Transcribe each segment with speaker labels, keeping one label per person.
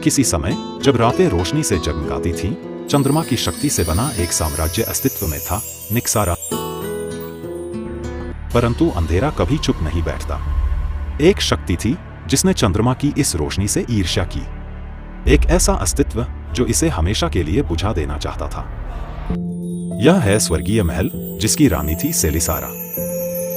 Speaker 1: किसी समय जब रातें रोशनी से जगमगाती थीं, चंद्रमा की शक्ति से बना एक साम्राज्य अस्तित्व में था, निक्सारा। परंतु अंधेरा कभी चुप नहीं बैठता। एक शक्ति थी जिसने चंद्रमा की इस रोशनी से ईर्ष्या की, एक ऐसा अस्तित्व जो इसे हमेशा के लिए बुझा देना चाहता था। यह है स्वर्गीय महल, जिसकी रानी थी सेलिसारा।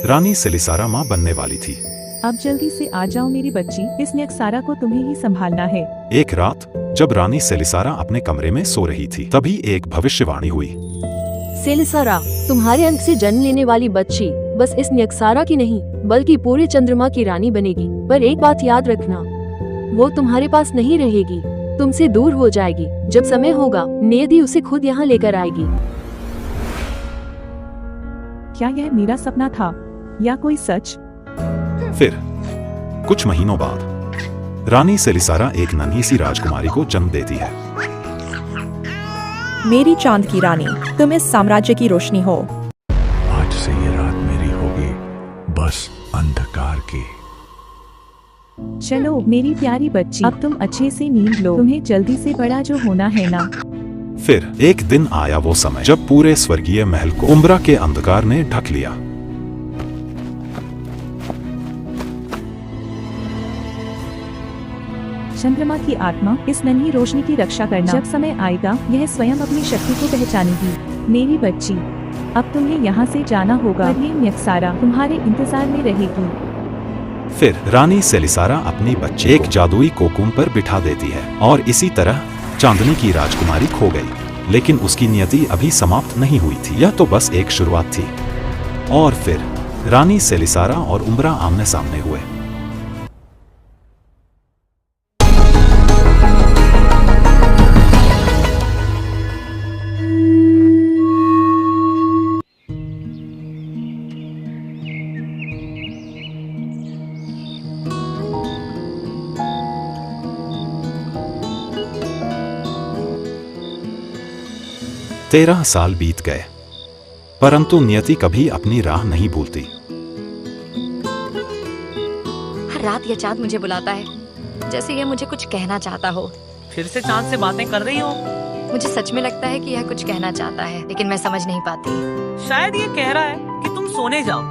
Speaker 1: रानी सेलिसारा मां बनने वाली थी।
Speaker 2: अब जल्दी से आ जाओ मेरी बच्ची, इस निक्सारा को तुम्हें ही संभालना है।
Speaker 1: एक रात जब रानी सेलिसारा अपने कमरे में सो रही थी, तभी एक भविष्यवाणी हुई।
Speaker 3: सेलिसारा, तुम्हारे अंक से जन्म लेने वाली बच्ची बस इस निक्सारा की नहीं बल्कि पूरे चंद्रमा की रानी बनेगी। पर एक बात याद रखना, वो तुम्हारे पास नहीं रहेगी, तुमसे दूर हो जाएगी। जब समय होगा नियति उसे खुद यहाँ लेकर आएगी।
Speaker 2: क्या यह मेरा सपना था या कोई सच?
Speaker 1: फिर कुछ महीनों बाद रानी सेलिसारा एक नन्ही सी राजकुमारी को जन्म देती है।
Speaker 4: मेरी चांद की रानी, तुम इस साम्राज्य की रोशनी हो।
Speaker 5: आज से ये रात मेरी होगी, बस अंधकार की।
Speaker 2: चलो मेरी प्यारी बच्ची, अब तुम अच्छे से नींद लो, तुम्हें जल्दी से बड़ा जो होना है ना।
Speaker 1: फिर एक दिन आया वो समय जब पूरे स्वर्गीय महल को उम्रा के अंधकार ने ढक लिया।
Speaker 2: चंद्रमा की आत्मा, इस नन्ही रोशनी की रक्षा करना। जब समय आएगा यह स्वयं अपनी शक्ति को पहचानेगी। मेरी बच्ची, अब तुम्हें यहाँ से जाना होगा। ये निक्सारा तुम्हारे इंतजार में रहेगी।
Speaker 1: फिर रानी सेलिसारा अपनी बच्ची एक जादुई कोकून पर बिठा देती है और इसी तरह चांदनी की राजकुमारी खो गई। लेकिन उसकी नियति अभी समाप्त नहीं हुई थी, यह तो बस एक शुरुआत थी। और फिर रानी सेलिसारा और उम्रा आमने सामने हुए। तेरह साल बीत गए, परंतु नियति कभी अपनी राह नहीं भूलती।
Speaker 6: हर रात यह चांद मुझे बुलाता है, जैसे यह मुझे कुछ कहना चाहता हो।
Speaker 7: फिर से चांद से बातें कर रही हो?
Speaker 6: मुझे सच में लगता है कि यह कुछ कहना चाहता है, लेकिन मैं समझ नहीं पाती।
Speaker 7: शायद ये कह रहा है कि तुम सोने जाओ।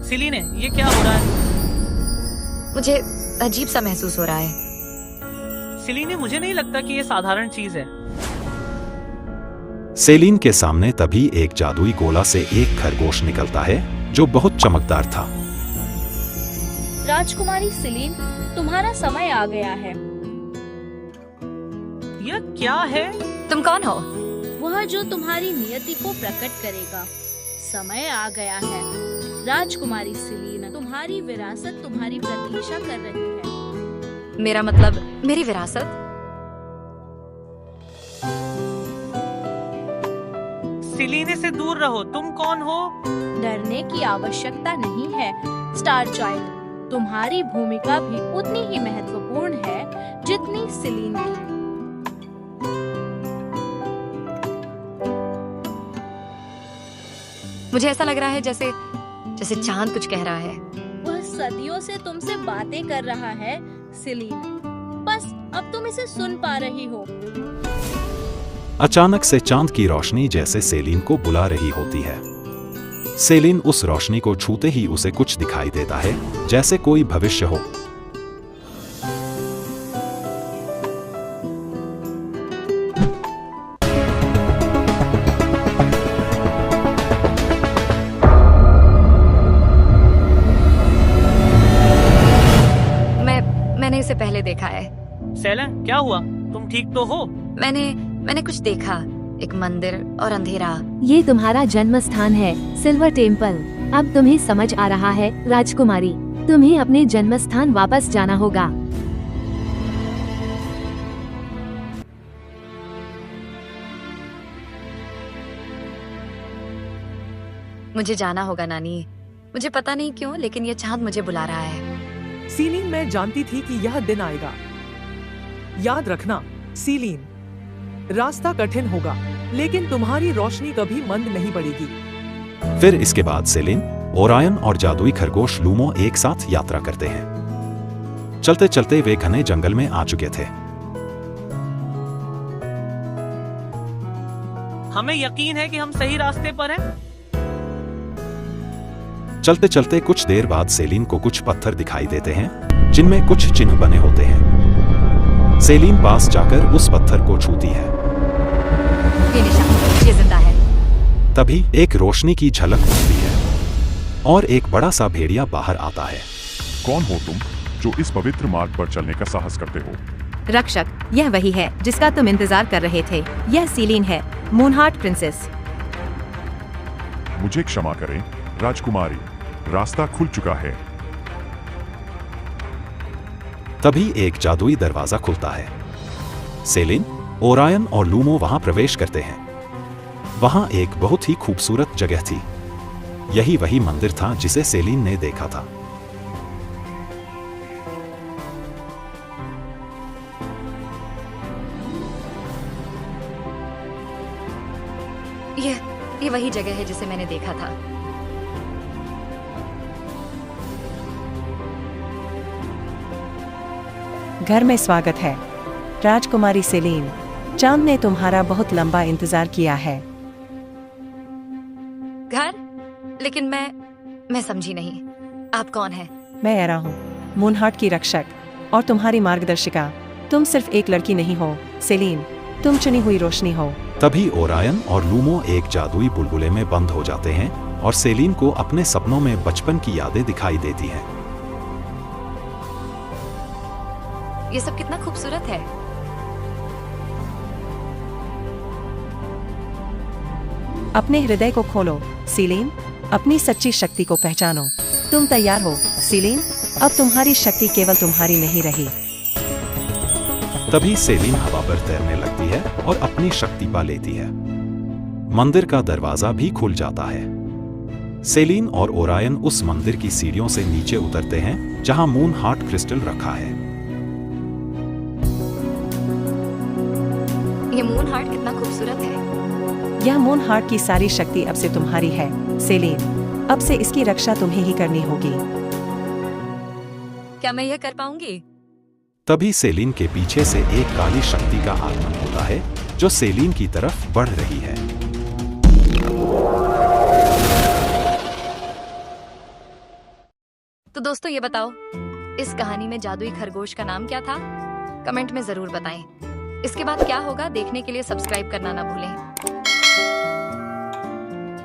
Speaker 7: सिलीने, ये क्या हो रहा है?
Speaker 6: मुझे अजीब सा महसूस हो रहा है।
Speaker 7: सिलीने, मुझे नहीं लगता कि ये साधारण चीज है।
Speaker 1: सेलिन के सामने तभी एक जादुई गोला से एक खरगोश निकलता है जो बहुत चमकदार था।
Speaker 8: राजकुमारी सिलीन, तुम्हारा समय आ गया है।
Speaker 7: यह क्या है?
Speaker 6: तुम कौन हो?
Speaker 8: वह जो तुम्हारी नियति को प्रकट करेगा। समय आ गया है। राजकुमारी सिलीन, तुम्हारी विरासत तुम्हारी प्रतीक्षा कर रही है।
Speaker 6: मेरा मतलब मेरी विरासत?
Speaker 7: सिलीने से दूर रहो। तुम कौन हो?
Speaker 8: डरने की आवश्यकता नहीं है स्टार चाइल्ड। तुम्हारी भूमिका भी उतनी ही महत्वपूर्ण है जितनी सिलीन की।
Speaker 6: मुझे ऐसा लग रहा है जैसे चांद कुछ कह रहा है।
Speaker 8: वह सदियों से तुमसे बातें कर रहा है सिलीन, बस अब तुम इसे सुन पा रही हो।
Speaker 1: अचानक से चांद की रोशनी जैसे सेलिन को बुला रही होती है। सेलिन उस रोशनी को छूते ही उसे कुछ दिखाई देता है, जैसे कोई भविष्य हो।
Speaker 6: मैंने इसे पहले देखा है।
Speaker 7: सेलन, क्या हुआ? तुम ठीक तो हो?
Speaker 6: मैंने कुछ देखा, एक मंदिर और अंधेरा।
Speaker 3: ये तुम्हारा जन्म स्थान है, सिल्वर टेम्पल। अब तुम्हें समझ आ रहा है राजकुमारी, तुम्हें अपने जन्म स्थान वापस जाना होगा।
Speaker 6: मुझे जाना होगा नानी। मुझे पता नहीं क्यों, लेकिन ये चांद मुझे बुला रहा है।
Speaker 4: सीलीन, मैं जानती थी कि यह दिन आएगा। याद रखना सीलीन, रास्ता कठिन होगा, लेकिन तुम्हारी रोशनी कभी मंद नहीं पड़ेगी।
Speaker 1: फिर इसके बाद सेलिन, ओरायन और जादुई खरगोश लूमो एक साथ यात्रा करते हैं। चलते चलते वे घने जंगल में आ चुके थे।
Speaker 7: हमें यकीन है कि हम सही रास्ते पर हैं।
Speaker 1: चलते चलते कुछ देर बाद सेलिन को कुछ पत्थर दिखाई देते हैं जिनमें कुछ चिन्ह बने होते हैं। सेलिन पास जाकर उस पत्थर को छूती है।
Speaker 6: ये निशान, ये जिंदा है।
Speaker 1: तभी एक रोशनी की झलक होती है और एक बड़ा सा भेड़िया बाहर आता है।
Speaker 9: कौन हो तुम जो इस पवित्र मार्ग पर चलने का साहस करते हो?
Speaker 10: रक्षक, यह वही है जिसका तुम इंतजार कर रहे थे। यह सीलीन है, मूनहार्ट प्रिंसेस।
Speaker 9: मुझे क्षमा करें राजकुमारी, रास्ता खुल चुका है।
Speaker 1: तभी एक जादुई दरवाजा खुलता है। सेलिन, ओरायन और लूमो वहां प्रवेश करते हैं। वहां एक बहुत ही खूबसूरत जगह थी। यही वही मंदिर था जिसे सेलिन ने देखा था।
Speaker 6: ये वही जगह है जिसे मैंने देखा था।
Speaker 11: घर में स्वागत है राजकुमारी सेलिन। चांद ने तुम्हारा बहुत लंबा इंतजार किया है।
Speaker 6: घर? लेकिन मैं समझी नहीं, आप कौन हैं?
Speaker 11: मैं एरा हूँ, मूनहार्ट की रक्षक और तुम्हारी मार्गदर्शिका। तुम सिर्फ एक लड़की नहीं हो सेलिन, तुम चुनी हुई रोशनी हो।
Speaker 1: तभी ओरायन और लूमो एक जादुई बुलबुले में बंद हो जाते हैं और सेलिन को अपने सपनों में बचपन की यादें दिखाई देती हैं।
Speaker 6: ये सब कितना खूबसूरत है।
Speaker 11: अपने हृदय को खोलो सीलीन, अपनी सच्ची शक्ति को पहचानो। तुम तैयार हो सीलीन? अब तुम्हारी शक्ति केवल तुम्हारी नहीं रही।
Speaker 1: तभी सेलिन हवा पर तैरने लगती है और अपनी शक्ति पा लेती है। मंदिर का दरवाजा भी खुल जाता है। सेलिन और ओरायन उस मंदिर की सीढ़ियों से नीचे उतरते हैं जहां मूनहार्ट क्रिस्टल रखा है।
Speaker 6: ये मूनहार्ट कितना खूबसूरत है।
Speaker 11: यह मूनहार्ट की सारी शक्ति अब से तुम्हारी है सेलिन। अब से इसकी रक्षा तुम्हें ही करनी होगी।
Speaker 6: क्या मैं यह कर पाऊंगी?
Speaker 1: तभी सेलिन के पीछे से एक काली शक्ति का आगमन होता है जो सेलिन की तरफ बढ़ रही है।
Speaker 6: तो दोस्तों ये बताओ, इस कहानी में जादुई खरगोश का नाम क्या था? कमेंट में जरूर बताएं। इसके बाद क्या होगा देखने के लिए सब्सक्राइब करना ना भूलें।